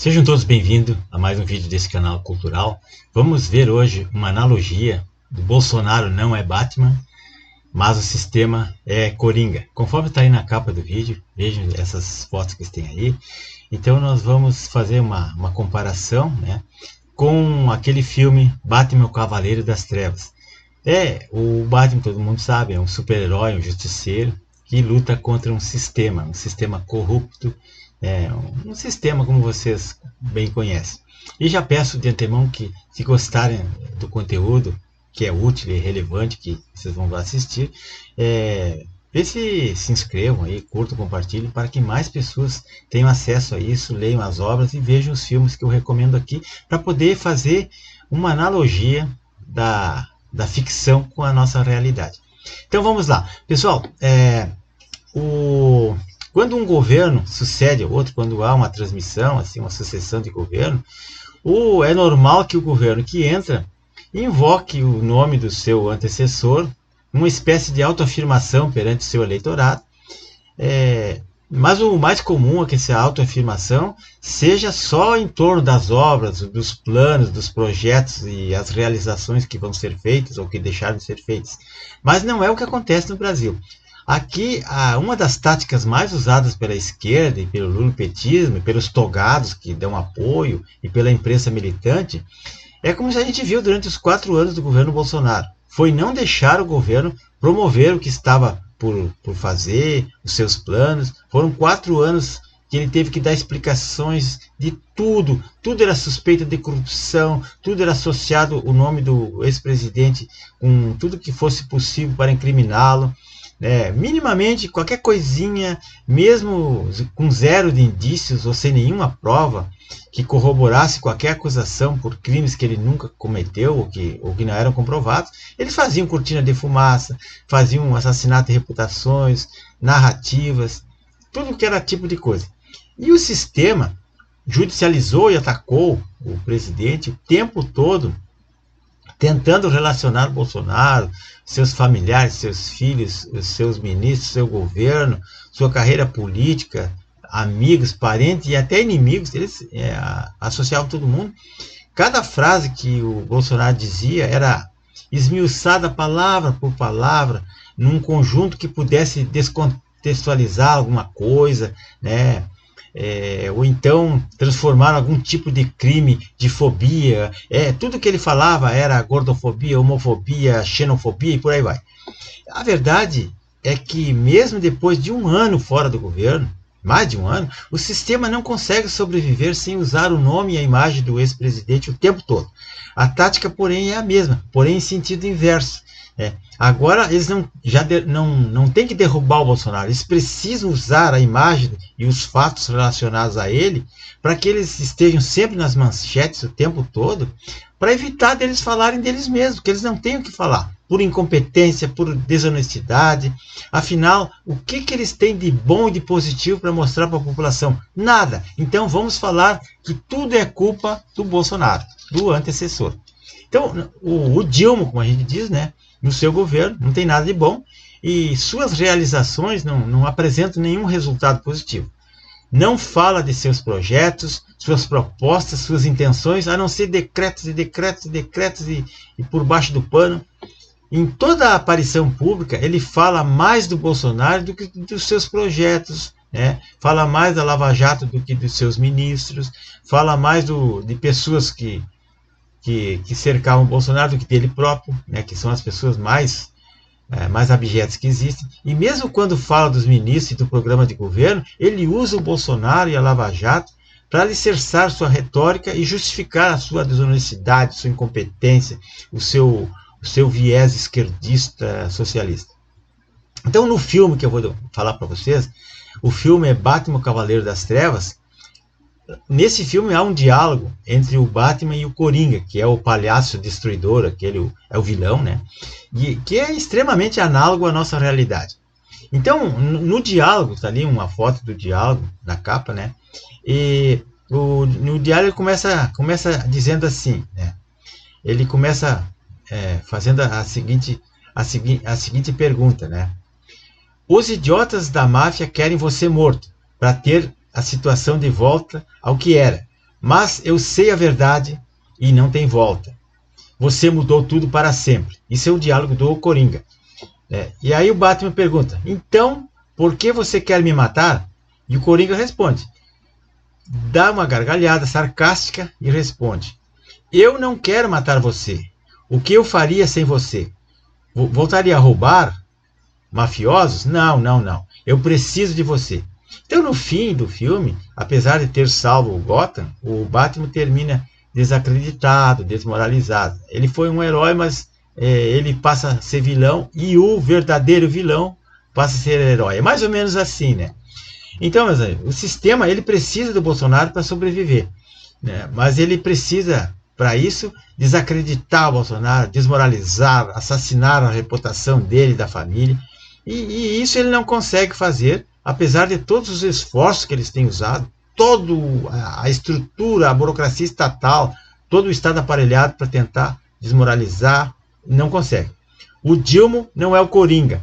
Sejam todos bem-vindos a mais um vídeo desse canal cultural. Vamos ver hoje uma analogia do Bolsonaro não é Batman, mas o sistema é Coringa. Conforme está aí na capa do vídeo, vejam essas fotos que tem aí. Então nós vamos fazer uma comparação, né, com aquele filme Batman, o Cavaleiro das Trevas. O Batman, todo mundo sabe, é um super-herói, um justiceiro, que luta contra um sistema corrupto, um sistema como vocês bem conhecem. E já peço de antemão que, se gostarem do conteúdo, que é útil e relevante, que vocês vão assistir, vê se inscrevam aí, curtam, compartilhem, para que mais pessoas tenham acesso a isso, leiam as obras e vejam os filmes que eu recomendo aqui, para poder fazer uma analogia da ficção com a nossa realidade. Então vamos lá. Pessoal, quando um governo sucede ao outro, quando há uma transmissão, assim, uma sucessão de governo, é normal que o governo que entra invoque o nome do seu antecessor, uma espécie de autoafirmação perante o seu eleitorado, mas o mais comum é que essa autoafirmação seja só em torno das obras, dos planos, dos projetos e as realizações que vão ser feitas ou que deixaram de ser feitas. Mas não é o que acontece no Brasil. Aqui, uma das táticas mais usadas pela esquerda e pelo lulopetismo, e pelos togados que dão apoio, e pela imprensa militante, é como a gente viu durante os 4 anos do governo Bolsonaro. Foi não deixar o governo promover o que estava por fazer, os seus planos. Foram 4 anos que ele teve que dar explicações de tudo. Tudo era suspeita de corrupção, tudo era associado o nome do ex-presidente com tudo que fosse possível para incriminá-lo. Minimamente, qualquer coisinha, mesmo com zero de indícios ou sem nenhuma prova que corroborasse qualquer acusação por crimes que ele nunca cometeu ou que não eram comprovados, eles faziam cortina de fumaça, faziam um assassinato de reputações, narrativas, tudo que era tipo de coisa. E o sistema judicializou e atacou o presidente o tempo todo, tentando relacionar Bolsonaro, seus familiares, seus filhos, seus ministros, seu governo, sua carreira política, amigos, parentes e até inimigos, eles associavam todo mundo. Cada frase que o Bolsonaro dizia era esmiuçada palavra por palavra, num conjunto que pudesse descontextualizar alguma coisa, ou então transformar algum tipo de crime de fobia. Tudo que ele falava era gordofobia, homofobia, xenofobia e por aí vai. A verdade é que mesmo depois de 1 ano fora do governo, mais de 1 ano, o sistema não consegue sobreviver sem usar o nome e a imagem do ex-presidente o tempo todo. A tática, porém, é a mesma, porém em sentido inverso. Agora eles não têm que derrubar o Bolsonaro, eles precisam usar a imagem e os fatos relacionados a ele para que eles estejam sempre nas manchetes o tempo todo, para evitar deles falarem deles mesmos, que eles não têm o que falar, por incompetência, por desonestidade. Afinal, o que eles têm de bom e de positivo para mostrar para a população? Nada. Então vamos falar que tudo é culpa do Bolsonaro, do antecessor. Então o Dilma, como a gente diz, no seu governo não tem nada de bom e suas realizações não apresentam nenhum resultado positivo. Não fala de seus projetos, suas propostas, suas intenções, a não ser decretos e decretos e decretos e por baixo do pano. Em toda a aparição pública, ele fala mais do Bolsonaro do que dos seus projetos, fala mais da Lava Jato do que dos seus ministros, fala mais de pessoas que cercavam o Bolsonaro do que dele próprio, que são as pessoas mais abjetas que existem. E mesmo quando fala dos ministros e do programa de governo, ele usa o Bolsonaro e a Lava Jato para alicerçar sua retórica e justificar a sua desonestidade, sua incompetência, o seu viés esquerdista socialista. Então, no filme que eu vou falar para vocês, o filme é Batman, o Cavaleiro das Trevas. Nesse filme há um diálogo entre o Batman e o Coringa, que é o palhaço destruidor, aquele é o vilão, e que é extremamente análogo à nossa realidade. Então, no diálogo, está ali uma foto do diálogo na capa, e no diálogo ele começa dizendo assim, ele começa fazendo a seguinte pergunta, os idiotas da máfia querem você morto, para ter a situação de volta ao que era. Mas eu sei a verdade e não tem volta. Você mudou tudo para sempre. Isso é o diálogo do Coringa. E aí o Batman pergunta, então, por que você quer me matar? E o Coringa responde, dá uma gargalhada sarcástica e responde, eu não quero matar você. O que eu faria sem você? Voltaria a roubar? Mafiosos? Não, não, não. Eu preciso de você. Então, no fim do filme, apesar de ter salvo o Gotham, o Batman termina desacreditado, desmoralizado. Ele foi um herói, mas ele passa a ser vilão e o verdadeiro vilão passa a ser herói. É mais ou menos assim, né? Então, meus amigos, o sistema ele precisa do Bolsonaro para sobreviver, né? Mas ele precisa, para isso, desacreditar o Bolsonaro, desmoralizar, assassinar a reputação dele e da família. E isso ele não consegue fazer, apesar de todos os esforços que eles têm usado, toda a estrutura, a burocracia estatal, todo o Estado aparelhado para tentar desmoralizar, não consegue. O Dilma não é o Coringa,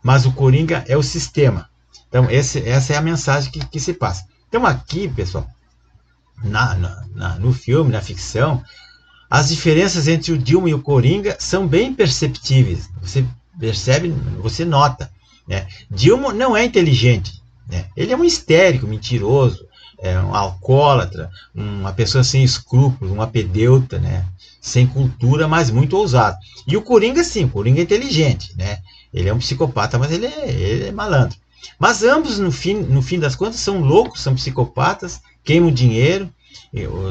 mas o Coringa é o sistema. Então, essa é a mensagem que se passa. Então, aqui, pessoal, no filme, na ficção, as diferenças entre o Dilma e o Coringa são bem perceptíveis. Você percebe, você nota. Né? Dilma não é inteligente. Né? Ele é um histérico, mentiroso, um alcoólatra, uma pessoa sem escrúpulos, um apedeuta, né? Sem cultura, mas muito ousado. E o Coringa, sim, o Coringa é inteligente. Né? Ele é um psicopata, mas ele é malandro. Mas ambos, no fim das contas, são loucos, são psicopatas, queimam dinheiro,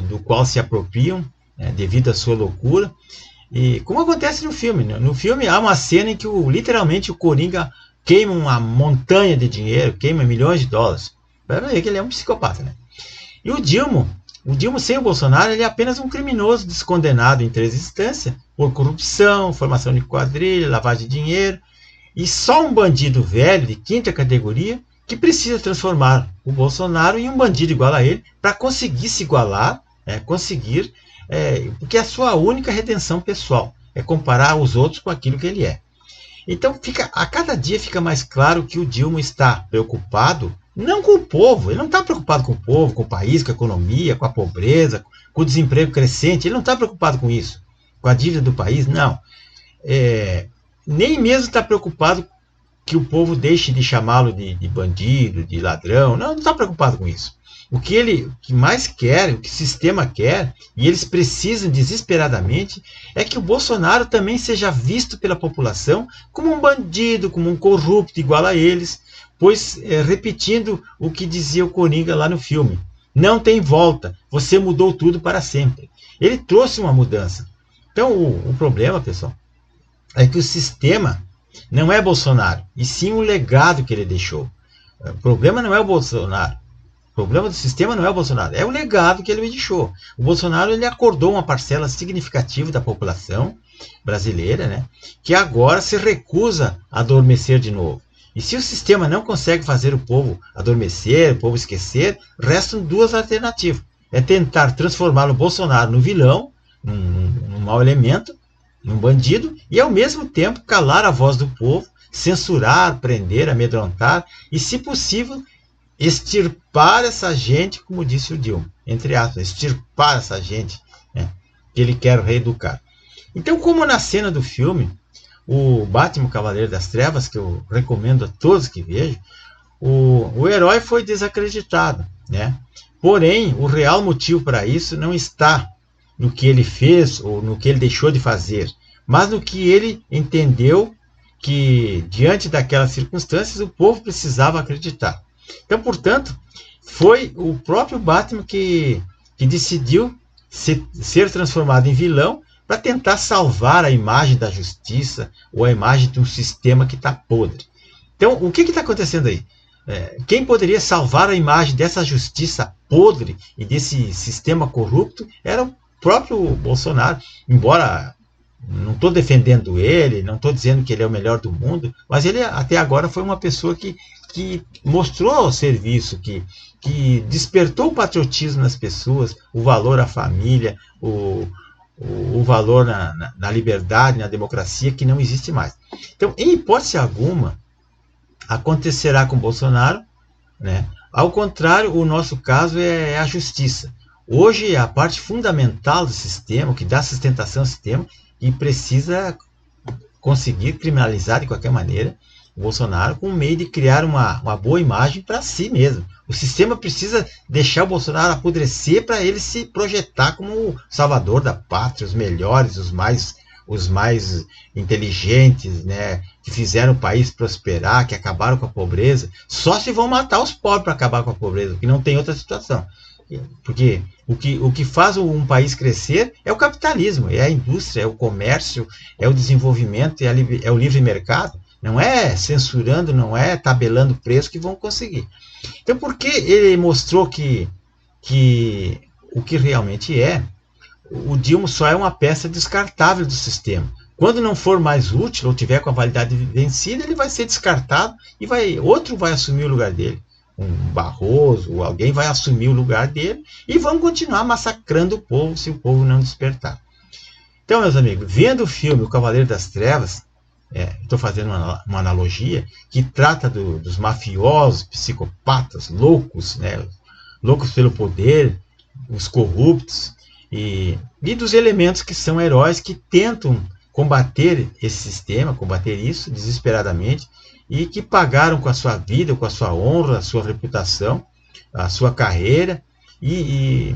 do qual se apropriam, né, devido à sua loucura. E como acontece no filme. Né? No filme há uma cena em que literalmente o Coringa queima uma montanha de dinheiro, queima milhões de dólares. Para ver que ele é um psicopata. Né? E o Dilma sem o Bolsonaro, ele é apenas um criminoso descondenado em 3 instâncias, por corrupção, formação de quadrilha, lavagem de dinheiro. E só um bandido velho, de 5ª categoria, que precisa transformar o Bolsonaro em um bandido igual a ele, para conseguir se igualar, porque é a sua única redenção pessoal, é comparar os outros com aquilo que ele é. Então, a cada dia fica mais claro que o Dilma está preocupado, não com o povo, ele não está preocupado com o povo, com o país, com a economia, com a pobreza, com o desemprego crescente, ele não está preocupado com isso, com a dívida do país, não. Nem mesmo está preocupado que o povo deixe de chamá-lo de bandido, de ladrão. Não está preocupado com isso. O que mais quer, o que o sistema quer, e eles precisam desesperadamente, é que o Bolsonaro também seja visto pela população como um bandido, como um corrupto igual a eles, pois, repetindo o que dizia o Coringa lá no filme, não tem volta, você mudou tudo para sempre. Ele trouxe uma mudança. Então, o problema, pessoal, é que o sistema não é Bolsonaro, e sim o legado que ele deixou. O problema não é o Bolsonaro. O problema do sistema não é o Bolsonaro, é o legado que ele me deixou. O Bolsonaro ele acordou uma parcela significativa da população brasileira, né, que agora se recusa a adormecer de novo. E se o sistema não consegue fazer o povo adormecer, o povo esquecer, restam 2 alternativas. É tentar transformar o Bolsonaro no vilão, num mau elemento, num bandido, e ao mesmo tempo calar a voz do povo, censurar, prender, amedrontar e, se possível, extirpar essa gente, como disse o Dilma, entre aspas, extirpar essa gente, né, que ele quer reeducar. Então, como na cena do filme, o Batman Cavaleiro das Trevas, que eu recomendo a todos que vejam, o herói foi desacreditado, né? Porém, o real motivo para isso não está no que ele fez ou no que ele deixou de fazer, mas no que ele entendeu que, diante daquelas circunstâncias, o povo precisava acreditar. Então, portanto, foi o próprio Batman que decidiu ser transformado em vilão para tentar salvar a imagem da justiça ou a imagem de um sistema que está podre. Então, o que está acontecendo aí? Quem poderia salvar a imagem dessa justiça podre e desse sistema corrupto era o próprio Bolsonaro, embora não estou defendendo ele, não estou dizendo que ele é o melhor do mundo, mas ele até agora foi uma pessoa que mostrou o serviço, que despertou o patriotismo nas pessoas, o valor à família, o valor na liberdade, na democracia, que não existe mais. Então, em hipótese alguma, acontecerá com Bolsonaro, né? Ao contrário, o nosso caso é a justiça. Hoje é a parte fundamental do sistema, o que dá sustentação ao sistema, e precisa conseguir criminalizar de qualquer maneira o Bolsonaro com o meio de criar uma boa imagem para si mesmo. O sistema precisa deixar o Bolsonaro apodrecer para ele se projetar como o salvador da pátria, os melhores, os mais inteligentes, né, que fizeram o país prosperar, que acabaram com a pobreza. Só se vão matar os pobres para acabar com a pobreza, porque não tem outra situação. Porque o que faz um país crescer é o capitalismo, é a indústria, é o comércio, é o desenvolvimento, é o livre mercado. Não é censurando, não é tabelando preço que vão conseguir. Então, por que ele mostrou que o que realmente é, o Dilma só é uma peça descartável do sistema. Quando não for mais útil ou tiver com a validade vencida, ele vai ser descartado e outro vai assumir o lugar dele. Um Barroso ou alguém vai assumir o lugar dele e vão continuar massacrando o povo se o povo não despertar. Então, meus amigos, vendo o filme O Cavaleiro das Trevas, estou fazendo uma analogia que trata dos mafiosos, psicopatas, loucos, né, loucos pelo poder, os corruptos, e dos elementos que são heróis que tentam combater esse sistema, combater isso desesperadamente, e que pagaram com a sua vida, com a sua honra, a sua reputação, a sua carreira, e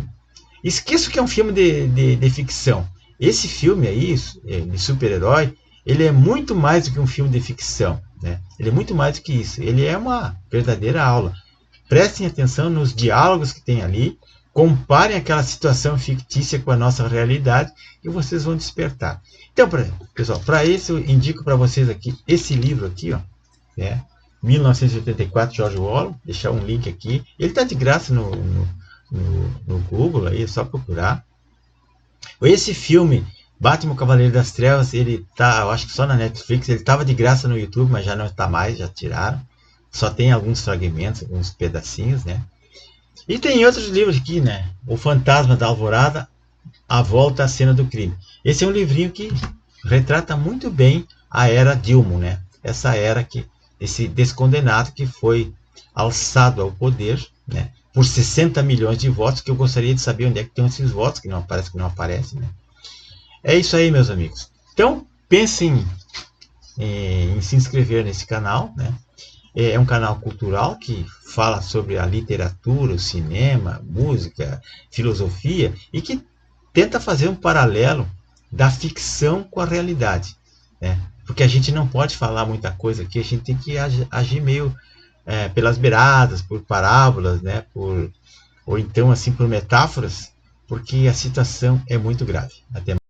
esqueço que é um filme de ficção. Esse filme aí, de super-herói, ele é muito mais do que um filme de ficção, né? Ele é muito mais do que isso. Ele é uma verdadeira aula. Prestem atenção nos diálogos que tem ali, comparem aquela situação fictícia com a nossa realidade e vocês vão despertar. Então, pessoal, para isso eu indico para vocês aqui esse livro aqui, ó, 1984, George Orwell. Deixar um link aqui. Ele está de graça no Google, aí é só procurar. Esse filme Batman, Cavaleiro das Trevas, ele tá, eu acho que só na Netflix. Ele estava de graça no YouTube, mas já não está mais, já tiraram. Só tem alguns fragmentos, alguns pedacinhos, né? E tem outros livros aqui, né? O Fantasma da Alvorada, A Volta à Cena do Crime. Esse é um livrinho que retrata muito bem a era Dilma, né? Essa era esse descondenado que foi alçado ao poder, né? Por 60 milhões de votos, que eu gostaria de saber onde é que estão esses votos, que não aparecem, né? É isso aí, meus amigos. Então, pensem em se inscrever nesse canal, né? É um canal cultural que fala sobre a literatura, o cinema, música, filosofia, e que tenta fazer um paralelo da ficção com a realidade, né? Porque a gente não pode falar muita coisa aqui, a gente tem que agir meio pelas beiradas, por parábolas, né? Ou então assim por metáforas, porque a situação é muito grave. Até